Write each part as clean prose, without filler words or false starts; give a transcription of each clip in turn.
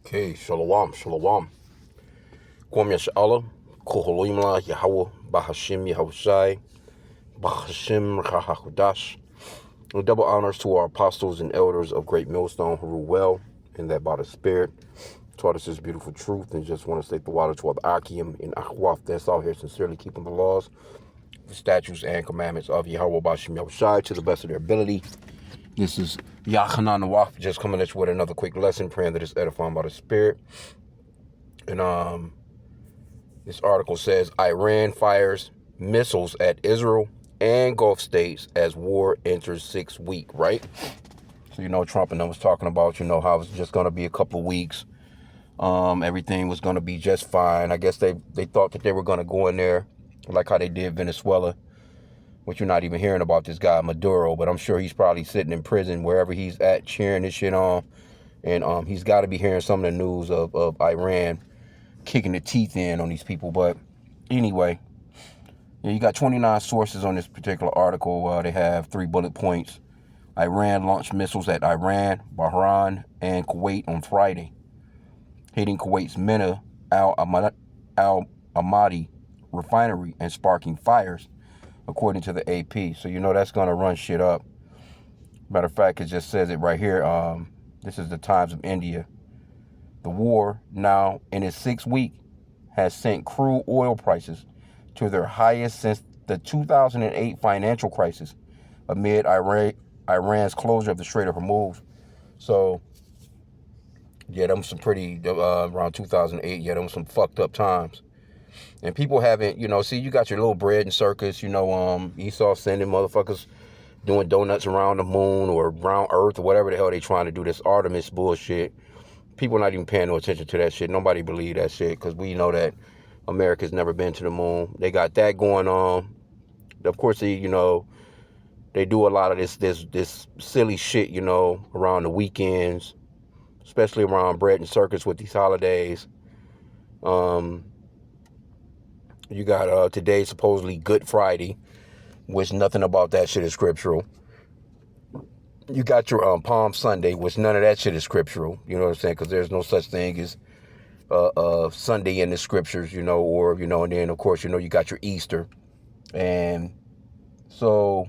Okay, shalom, shalom. Kwam Yasha'Allah, Koholimla, Yahweh, Bahashim, Yahushai, Bahashim, Rahahudash. And double honors to our apostles and elders of Great Millstone who rule well, and that by the Spirit taught us this beautiful truth. And just want to state the water to the H.I.M and Akhwaf that's out here sincerely keeping the laws, the statutes, and commandments of Yahweh, Bahashim, Yahushai to the best of their ability. This is Yachanan Nawaf, just coming at you with another quick lesson, praying that it's edifying by the Spirit. And this article says Iran fires missiles at Israel and Gulf states as war enters 6th week, right? So, Trump and I was talking about, how it was just going to be a couple of weeks. Everything was going to be just fine. I guess they thought that they were going to go in there like how they did Venezuela, which you're not even hearing about this guy Maduro, but I'm sure he's probably sitting in prison wherever he's at cheering this shit on. And he's got to be hearing some of the news of Iran kicking the teeth in on these people. But anyway, you got 29 sources on this particular article. They have 3 bullet points. Iran launched missiles at Iran, Bahrain, and Kuwait on Friday, hitting Kuwait's Mina al-Amadi refinery and sparking fires, according to the AP. So that's going to run shit up. Matter of fact, it just says it right here. This is the Times of India. The war, now in its 6th week, has sent crude oil prices to their highest since the 2008 financial crisis, amid Iran's closure of the Strait of Hormuz. So, yeah, them some pretty, around 2008, yeah, them some fucked up times. And people haven't, see, you got your little bread and circus, Esau sending motherfuckers doing donuts around the moon or around Earth or whatever the hell they trying to do, this Artemis bullshit. People not even paying no attention to that shit. Nobody believe that shit because we know that America's never been to the moon. They got that going on. Of course, they do a lot of this silly shit, around the weekends, especially around bread and circus with these holidays. You got today supposedly Good Friday, which nothing about that shit is scriptural. You got your Palm Sunday, which none of that shit is scriptural. You know what I'm saying? Because there's no such thing as Sunday in the scriptures, and then of course, you got your Easter. And so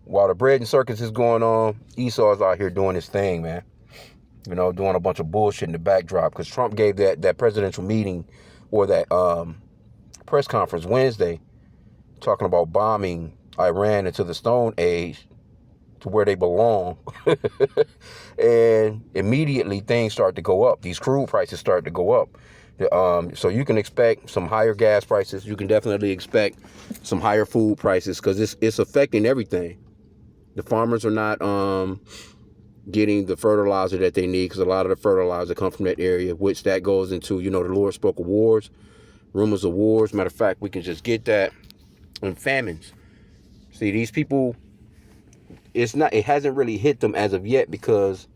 while the bread and circus is going on, Esau's out here doing his thing, man. Doing a bunch of bullshit in the backdrop because Trump gave that presidential meeting or that press conference Wednesday talking about bombing Iran into the Stone Age to where they belong. And immediately things start to go up. These crude prices start to go up. So you can expect some higher gas prices. You can definitely expect some higher food prices because it's affecting everything. The farmers are not getting the fertilizer that they need because a lot of the fertilizer comes from that area, which that goes into, the Lord spoke of wars, rumors of wars. Matter of fact, we can just get that in famines. See, these people, it hasn't really hit them as of yet because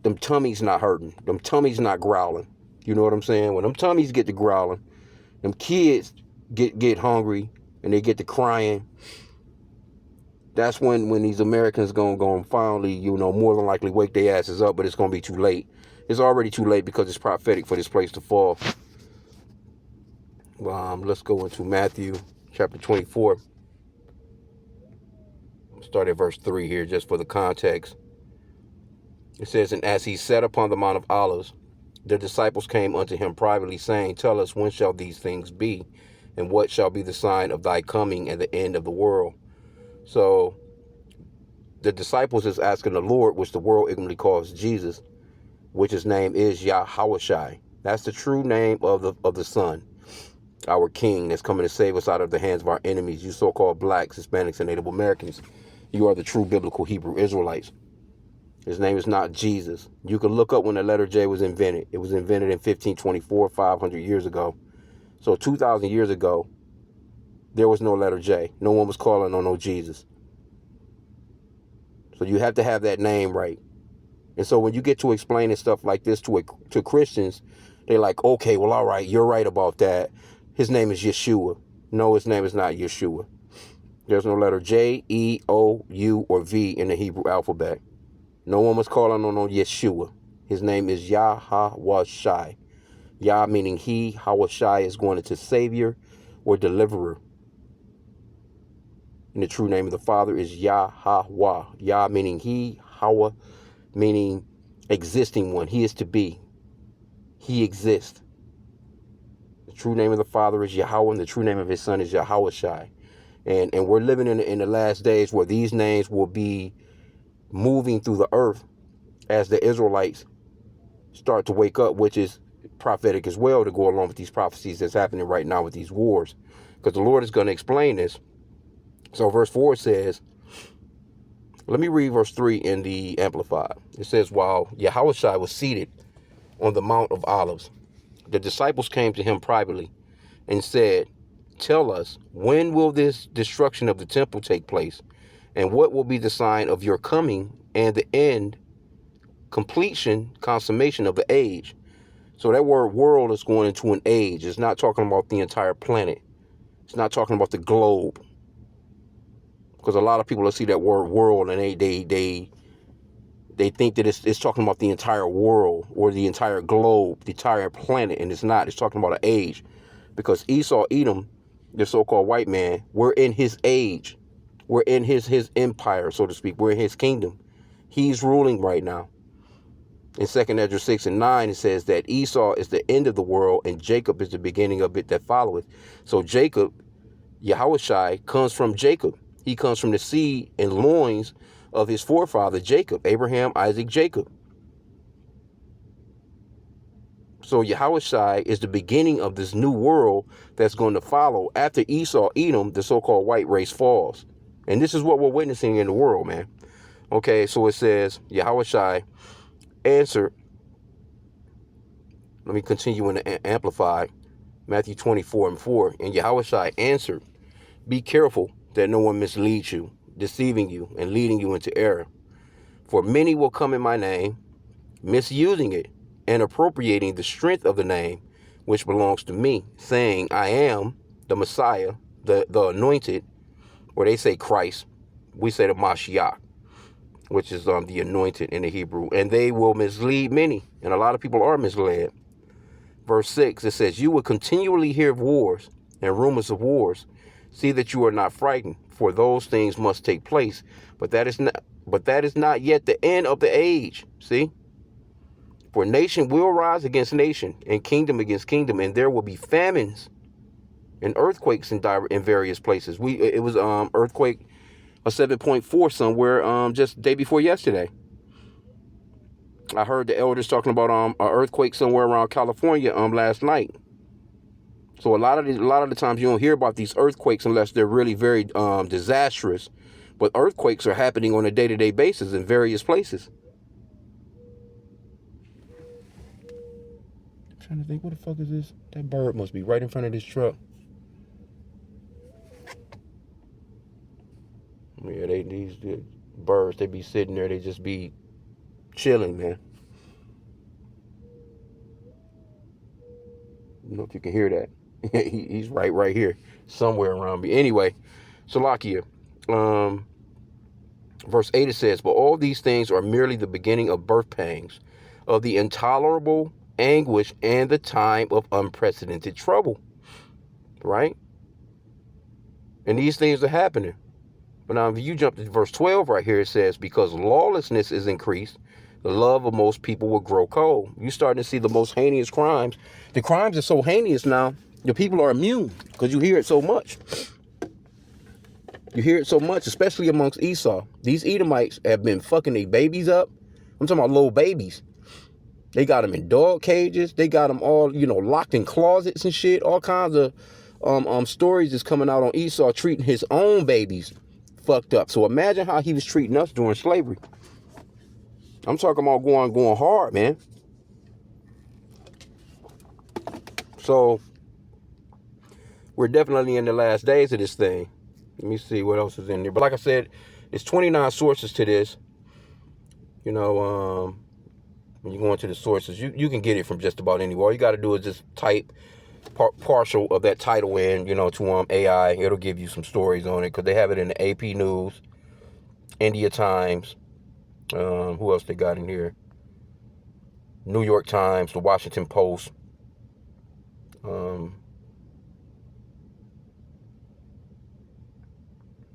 them tummies not hurting. Them tummies not growling. You know what I'm saying? When them tummies get to growling, them kids get hungry and they get to crying. That's when these Americans gonna go and finally, more than likely wake their asses up, but it's gonna be too late. It's already too late because it's prophetic for this place to fall. Let's go into Matthew chapter 24. Start at verse 3 here just for the context. It says, and as he sat upon the Mount of Olives, the disciples came unto him privately, saying, tell us, when shall these things be? And what shall be the sign of thy coming and the end of the world? So the disciples is asking the Lord, which the world ignorantly calls Jesus, which his name is Yahushai. That's the true name of the Son, our King that's coming to save us out of the hands of our enemies, you so-called blacks, Hispanics, and Native Americans. You are the true biblical Hebrew Israelites. His name is not Jesus. You can look up when the letter J was invented. It was invented in 1524, 500 years ago. So 2,000 years ago, there was no letter J. No one was calling on no Jesus. So you have to have that name right. And so when you get to explaining stuff like this to Christians, they're like, okay, well, all right, you're right about that. His name is Yeshua. No, his name is not Yeshua. There's no letter J, E, O, U, or V in the Hebrew alphabet. No one was calling on Yeshua. His name is Yahweh. Yah meaning he, Hawashai is going into savior or deliverer. And the true name of the Father is Yahweh. Yah meaning he, Hawa meaning existing one. He is to be. He exists. The true name of the Father is Yahweh, and the true name of his Son is Yahweh. And we're living in the last days where these names will be moving through the earth as the Israelites start to wake up, which is prophetic as well to go along with these prophecies that's happening right now with these wars. Because the Lord is going to explain this. So verse 4 says, let me read verse 3 in the Amplified. It says, while Yahushua was seated on the Mount of Olives, the disciples came to him privately and said, tell us, when will this destruction of the temple take place? And what will be the sign of your coming and the end, completion, consummation of the age? So that word world is going into an age. It's not talking about the entire planet. It's not talking about the globe. Because a lot of people will see that word world and they think that it's talking about the entire world or the entire globe, the entire planet, and it's not. It's talking about an age. Because Esau, Edom, the so-called white man, we're in his age. We're in his empire, so to speak. We're in his kingdom. He's ruling right now. In 2nd Ezra 6 and 9, it says that Esau is the end of the world and Jacob is the beginning of it that followeth. So Jacob, Yahushai, comes from Jacob. He comes from the seed and loins of his forefather, Jacob, Abraham, Isaac, Jacob. So Yahushai is the beginning of this new world that's going to follow after Esau, Edom, the so-called white race, falls. And this is what we're witnessing in the world, man. Okay, so it says, Yahushai answered, let me continue in the Amplified, Matthew 24 and 4. And Yahushua answered, be careful that no one misleads you, deceiving you and leading you into error. For many will come in my name, misusing it and appropriating the strength of the name which belongs to me, saying, I am the Messiah, the anointed, or they say Christ. We say the Mashiach, which is the anointed in the Hebrew. And they will mislead many. And a lot of people are misled. Verse 6, it says, you will continually hear of wars and rumors of wars. See that you are not frightened, for those things must take place. But that is not yet the end of the age. See? For nation will rise against nation, and kingdom against kingdom, and there will be famines and earthquakes in various places. It was earthquake a 7.4 somewhere just the day before yesterday. I heard the elders talking about an earthquake somewhere around California last night. So a lot of the times you don't hear about these earthquakes unless they're really very disastrous. But earthquakes are happening on a day-to-day basis in various places. I'm trying to think, what the fuck is this? That bird must be right in front of this truck. Yeah, these birds, they be sitting there, they just be chilling, man. I don't know if you can hear that. He's right here, somewhere around me. Anyway, Salakia, verse 8, it says, but all these things are merely the beginning of birth pangs, of the intolerable anguish and the time of unprecedented trouble. Right? And these things are happening. But now if you jump to verse 12 right here, it says, because lawlessness is increased, the love of most people will grow cold. You're starting to see the most heinous crimes. The crimes are so heinous now, the people are immune because you hear it so much. You hear it so much, especially amongst Esau. These Edomites have been fucking their babies up. I'm talking about little babies. They got them in dog cages. They got them all, locked in closets and shit. All kinds of stories is coming out on Esau treating his own babies fucked up. So imagine how he was treating us during slavery. I'm talking about going hard, man. So we're definitely in the last days of this thing. Let me see what else is in there. But like I said, it's 29 sources to this. When you go into the sources, you can get it from just about anywhere. All you got to do is just type partial of that title in, to AI. It'll give you some stories on it because they have it in the AP News, India Times, Who else they got in here? New York Times, the Washington Post.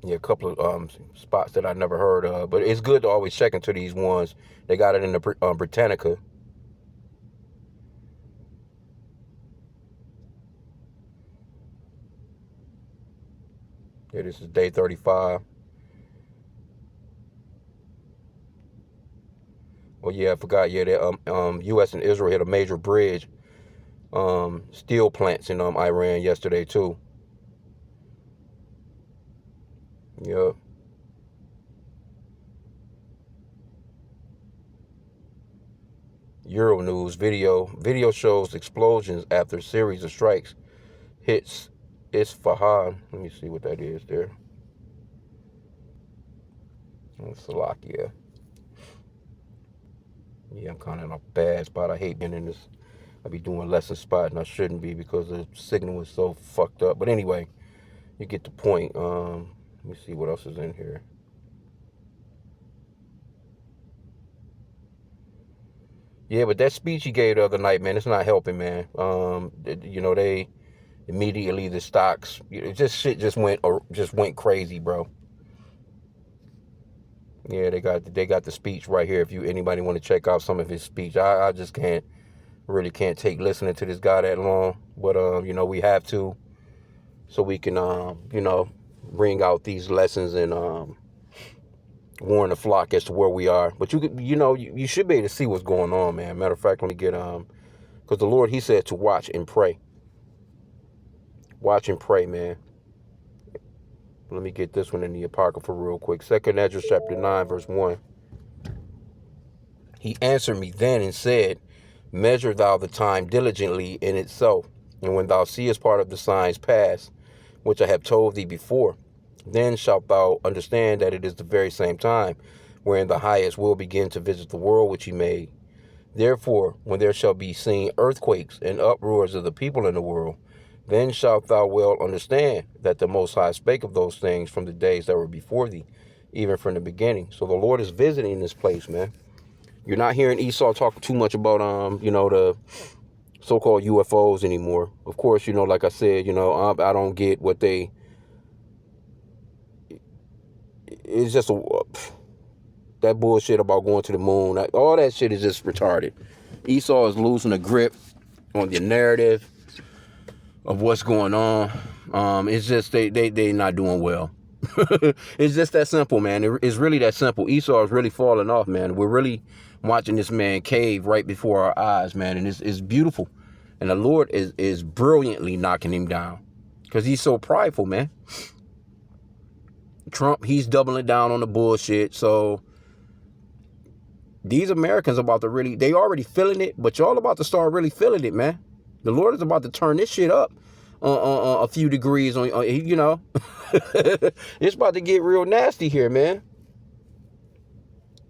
Yeah, a couple of spots that I never heard of. But it's good to always check into these ones. They got it in the Britannica. Yeah, this is day 35. Oh yeah, I forgot. Yeah, that U.S. and Israel hit a major bridge, steel plants in Iran yesterday too. Yeah. Euro News video shows explosions after series of strikes hits Isfahan. Let me see what that is there. Slovakia. Yeah, I'm kind of in a bad spot. I hate being in this. I be doing lesson spot and I shouldn't be because the signal is so fucked up. But anyway, you get the point. Let me see what else is in here. Yeah, but that speech he gave the other night, man, it's not helping, man. They immediately the stocks, just shit just went crazy, bro. Yeah, they got the speech right here. If anybody want to check out some of his speech, I just can't take listening to this guy that long. But we have to, so we can bring out these lessons and warn the flock as to where we are. But you should be able to see what's going on, man. Matter of fact, let me get because the Lord, He said to watch and pray. Watch and pray, man. Let me get this one in the Apocrypha real quick. 2nd Ezra chapter 9, verse 1. He answered me then and said, measure thou the time diligently in itself, and when thou seest part of the signs pass, which I have told thee before, then shalt thou understand that it is the very same time wherein the highest will begin to visit the world which he made. Therefore, when there shall be seen earthquakes and uproars of the people in the world, then shalt thou well understand that the Most High spake of those things from the days that were before thee, even from the beginning. So the Lord is visiting this place, man. You're not hearing Esau talk too much about the so-called UFOs anymore. Of course, like I said, I don't get what it's just that bullshit about going to the moon. All that shit is just retarded. Esau is losing a grip on the narrative of what's going on. It's just they not doing well. It's just that simple, man. It's really that simple. Esau is really falling off, man. We're really watching this man cave right before our eyes, man, and it's beautiful. And the Lord is brilliantly knocking him down because he's so prideful, man. Trump, he's doubling down on the bullshit. So these Americans about to they already feeling it, but y'all about to start really feeling it, man. The Lord is about to turn this shit up a few degrees on it's about to get real nasty here, man.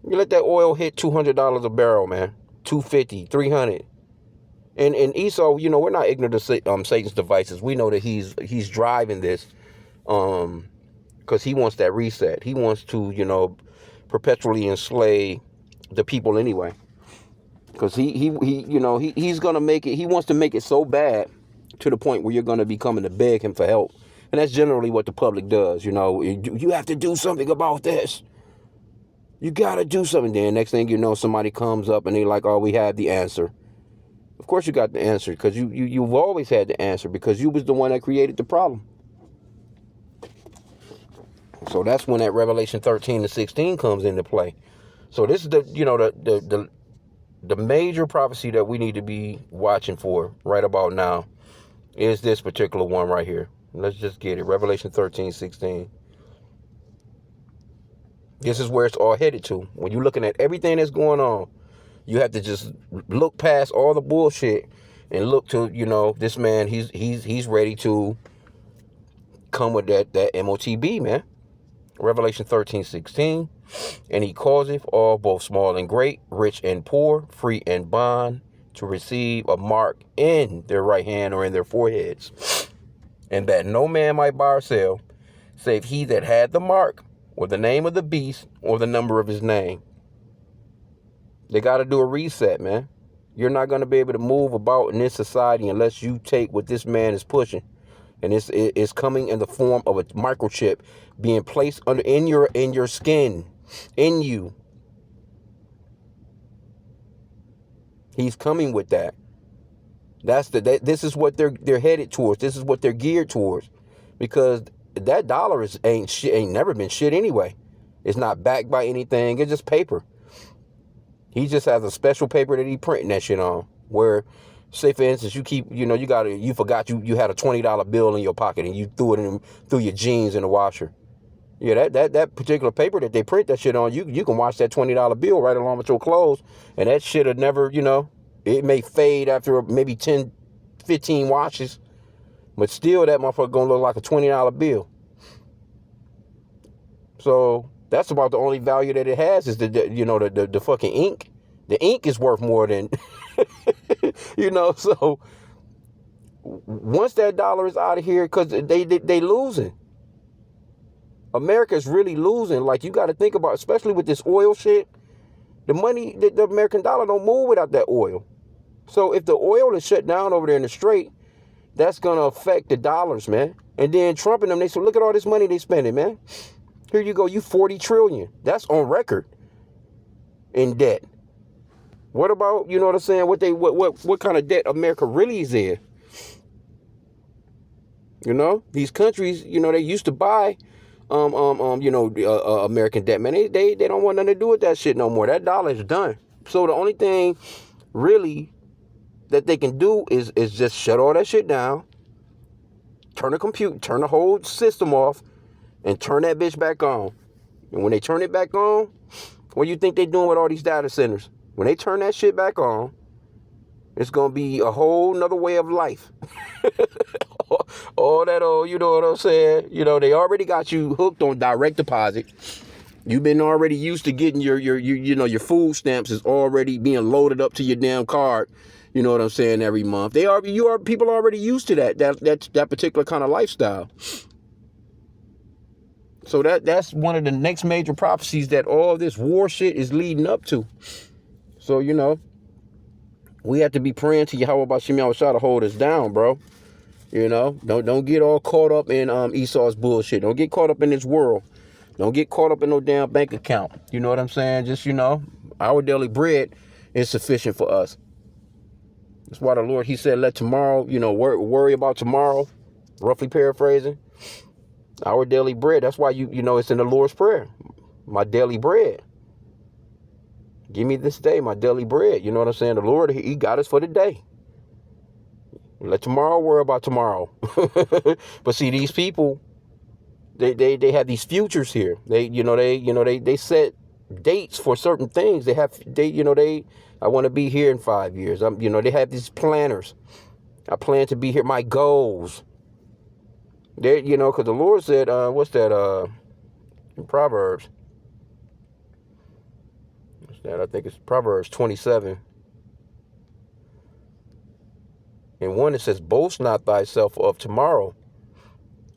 You let that oil hit $200 a barrel, man. $250, $300. And Esau, we're not ignorant of Satan's devices. We know that he's driving this because he wants that reset. He wants to, perpetually enslave the people anyway. Because he's gonna make it. He wants to make it so bad to the point where you're gonna be coming to beg him for help. And that's generally what the public does. You have to do something about this. You gotta do something. Then next thing you know, somebody comes up and they're like, "Oh, we have the answer." Of course, you got the answer because you've always had the answer because you was the one that created the problem. So that's when that Revelation 13 to 16 comes into play. So this is the major prophecy that we need to be watching for right about now is this particular one right here. Let's just get it. Revelation 13, 16. This is where it's all headed to. When you're looking at everything that's going on, you have to just look past all the bullshit and look to, this man, he's ready to come with that MOTB, man. Revelation 13, 16. And he causeth all, both small and great, rich and poor, free and bond, to receive a mark in their right hand or in their foreheads, and that no man might buy or sell, save he that had the mark, or the name of the beast, or the number of his name. They got to do a reset, man. You're not going to be able to move about in this society unless you take what this man is pushing. And it's coming in the form of a microchip being placed in your skin, in you. He's coming with that. This is what they're headed towards. This is what they're geared towards, because that dollar ain't never been shit anyway. It's not backed by anything. It's just paper. He just has a special paper that he printing that shit on. Where, say for instance, you forgot you had a $20 bill in your pocket and you threw it through your jeans in the washer. Yeah, that particular paper that they print that shit on, you can wash that $20 bill right along with your clothes, and that shit will never, it may fade after maybe 10, 15 washes, but still that motherfucker gonna look like a $20 bill. So that's about the only value that it has is the fucking ink. The ink is worth more than, so once that dollar is out of here, because they losing. America is really losing. Like, you got to think about, especially with this oil shit, the money, the American dollar don't move without that oil. So if the oil is shut down over there in the Strait, that's going to affect the dollars, man. And then Trump and them, they say, look at all this money they spending, man. Here you go, you 40 trillion. That's on record in debt. What about, you know what I'm saying, what kind of debt America really is in? These countries, they used to buy American debt, man. They don't want nothing to do with that shit no more. That dollar is done. So the only thing really that they can do is just shut all that shit down, turn the whole system off, and turn that bitch back on. And when they turn it back on, what do you think they're doing with all these data centers? When they turn that shit back on, it's gonna be a whole nother way of life. All that old, you know what I'm saying? They already got you hooked on direct deposit. You've been already used to getting your food stamps is already being loaded up to your damn card. You know what I'm saying? Every month. People are already used to that particular kind of lifestyle. So that's one of the next major prophecies that all this war shit is leading up to. So, we have to be praying to Yahweh Bashim Yahushua to hold us down, bro. Don't get all caught up in Esau's bullshit. Don't get caught up in this world. Don't get caught up in no damn bank account. You know what I'm saying? Just, our daily bread is sufficient for us. That's why the Lord, he said, let tomorrow, worry about tomorrow. Roughly paraphrasing. Our daily bread. That's why it's in the Lord's Prayer. My daily bread. Give me this day my daily bread. You know what I'm saying? The Lord, he got us for the day. Let tomorrow worry about tomorrow. But see, these people, they have these futures here. They set dates for certain things. I want to be here in 5 years. They have these planners. I plan to be here. My goals. Because the Lord said, what's that? In Proverbs. What's that? I think it's Proverbs 27. And one, it says, boast not thyself of tomorrow,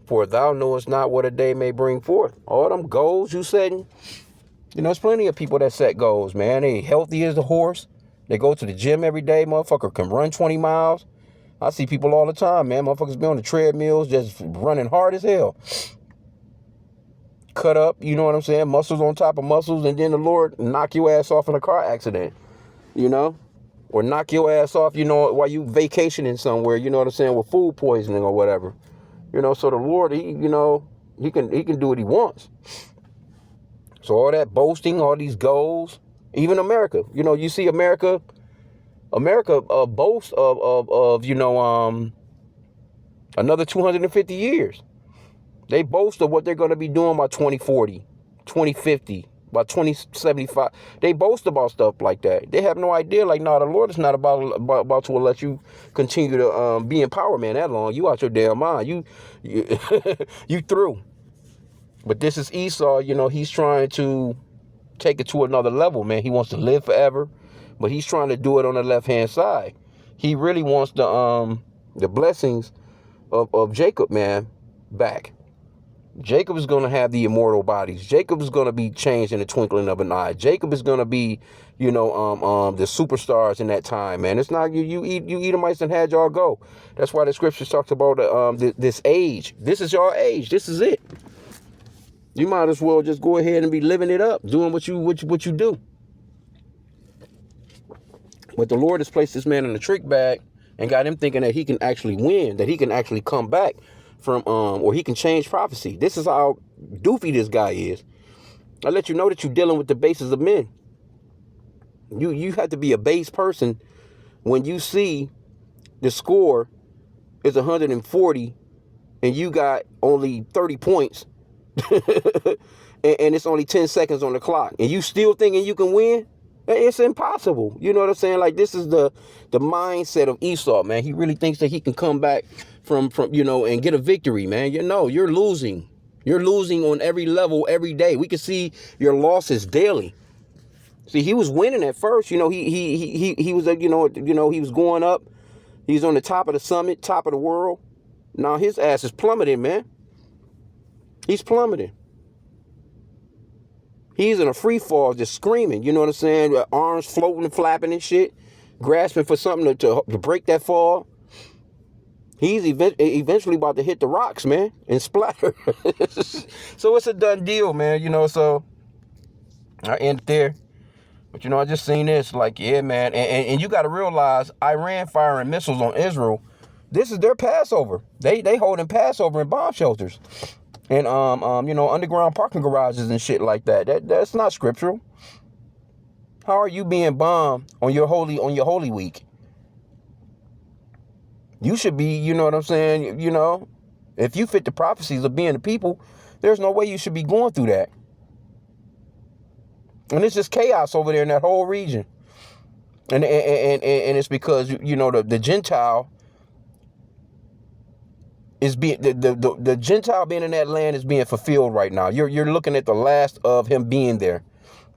for thou knowest not what a day may bring forth. All them goals you setting. There's plenty of people that set goals, man. They healthy as a horse. They go to the gym every day. Motherfucker can run 20 miles. I see people all the time, man. Motherfuckers be on the treadmills just running hard as hell. Cut up, you know what I'm saying? Muscles on top of muscles. And then the Lord knock your ass off in a car accident, Or knock your ass off, while you vacationing somewhere, you know what I'm saying, with food poisoning or whatever. So the Lord, he can do what he wants. So all that boasting, all these goals, even America, you see America boasts of another 250 years. They boast of what they're going to be doing by 2040, 2050. By 2075, they boast about stuff like that. They have no idea. Like, no, the Lord is not about to let you continue to be in power, man, that long. You out your damn mind. You you through. But this is Esau. He's trying to take it to another level, man. He wants to live forever, but he's trying to do it on the left hand side. He really wants the blessings of Jacob, man, back. Jacob is going to have the immortal bodies. Jacob is going to be changed in the twinkling of an eye. Jacob is going to be, the superstars in that time, man. It's not you Edomites and had y'all go. That's why the scriptures talks about this age. This is your age. This is it. You might as well just go ahead and be living it up, doing what you do. But the Lord has placed this man in a trick bag and got him thinking that he can actually win, that he can actually come back from, or he can change prophecy. This is how doofy this guy is. I let you know that you're dealing with the bases of men. You have to be a base person when you see the score is 140 and you got only 30 points and it's only 10 seconds on the clock and you still thinking you can win. It's impossible. You know what I'm saying? Like, this is the mindset of Esau, man. He really thinks that he can come back from and get a victory, man. You're losing. You're losing on every level every day. We can see your losses daily. See, he was winning at first. He was he was going up. He's on the top of the summit, top of the world. Now his ass is plummeting, man. He's plummeting. He's in a free fall, just screaming. You know what I'm saying? Arms floating and flapping and shit, grasping for something to break that fall. He's eventually about to hit the rocks, man, and splatter. So it's a done deal, man. So I end there. But I just seen this, like, yeah, man. And you got to realize, Iran firing missiles on Israel. This is their Passover. They holding Passover in bomb shelters. And underground parking garages and shit like that. That's not scriptural. How are you being bombed on your holy week? You should be, you know what I'm saying? If you fit the prophecies of being the people, there's no way you should be going through that. And it's just chaos over there in that whole region. And it's because the Gentile is being the Gentile being in that land is being fulfilled right now. You're looking at the last of him being there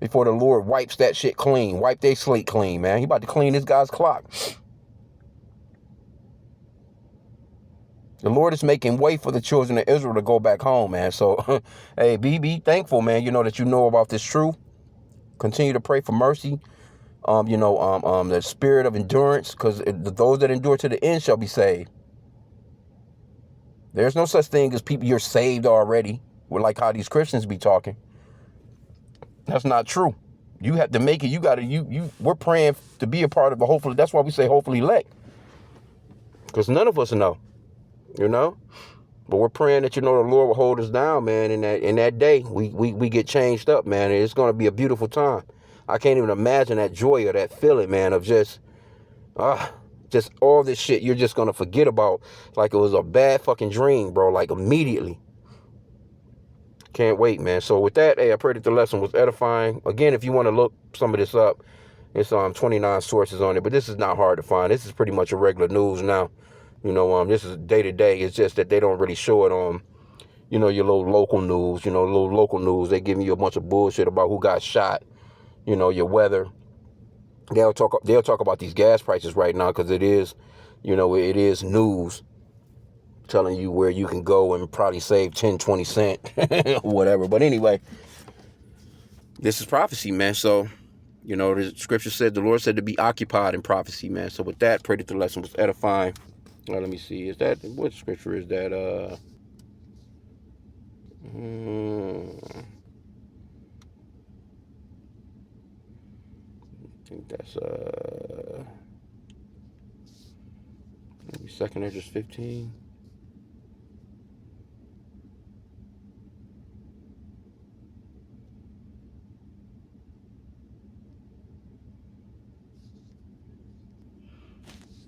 before the Lord wipes that shit clean, wipe their slate clean, man. He about to clean this guy's clock. The Lord is making way for the children of Israel to go back home, man. So, hey, be thankful, man. That you know about this truth. Continue to pray for mercy. The spirit of endurance, because those that endure to the end shall be saved. There's no such thing as people you're saved already. We're like how these Christians be talking. That's not true. You have to make it. We're praying to be a part of the hopefully. That's why we say hopefully elect. Because none of us know, But we're praying that, the Lord will hold us down, man. In that day, we get changed up, man. And it's going to be a beautiful time. I can't even imagine that joy or that feeling, man, of just all this shit you're just going to forget about like it was a bad fucking dream, bro, like immediately. Can't wait, man. So with that, hey, I pray that the lesson was edifying. Again, if you want to look some of this up, it's 29 sources on it, but this is not hard to find. This is pretty much a regular news now. This is day to day. It's just that they don't really show it on, your little local news. Little local news. They give you a bunch of bullshit about who got shot, your weather. They'll talk about these gas prices right now because it is, it is news telling you where you can go and probably save 10, 20 cents, whatever. But anyway, this is prophecy, man. So, the scripture said, the Lord said to be occupied in prophecy, man. So with that, pray that the lesson was edifying. Let me see. What scripture is that? I think that's 2nd Ezra 15.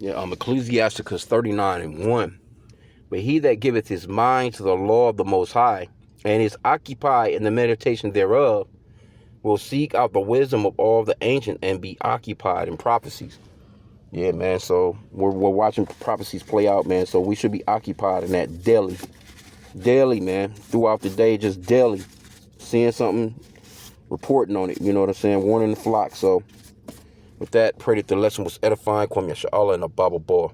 Yeah, Ecclesiasticus 39:1. But he that giveth his mind to the law of the Most High, and is occupied in the meditation thereof, will seek out the wisdom of all the ancient and be occupied in prophecies. Yeah, man. So we're watching prophecies play out, man. So we should be occupied in that daily, man. Throughout the day, just daily, seeing something, reporting on it. You know what I'm saying? Warning the flock. So with that, pray that the lesson was edifying. Kwame Yasha Allah and a Bible ball.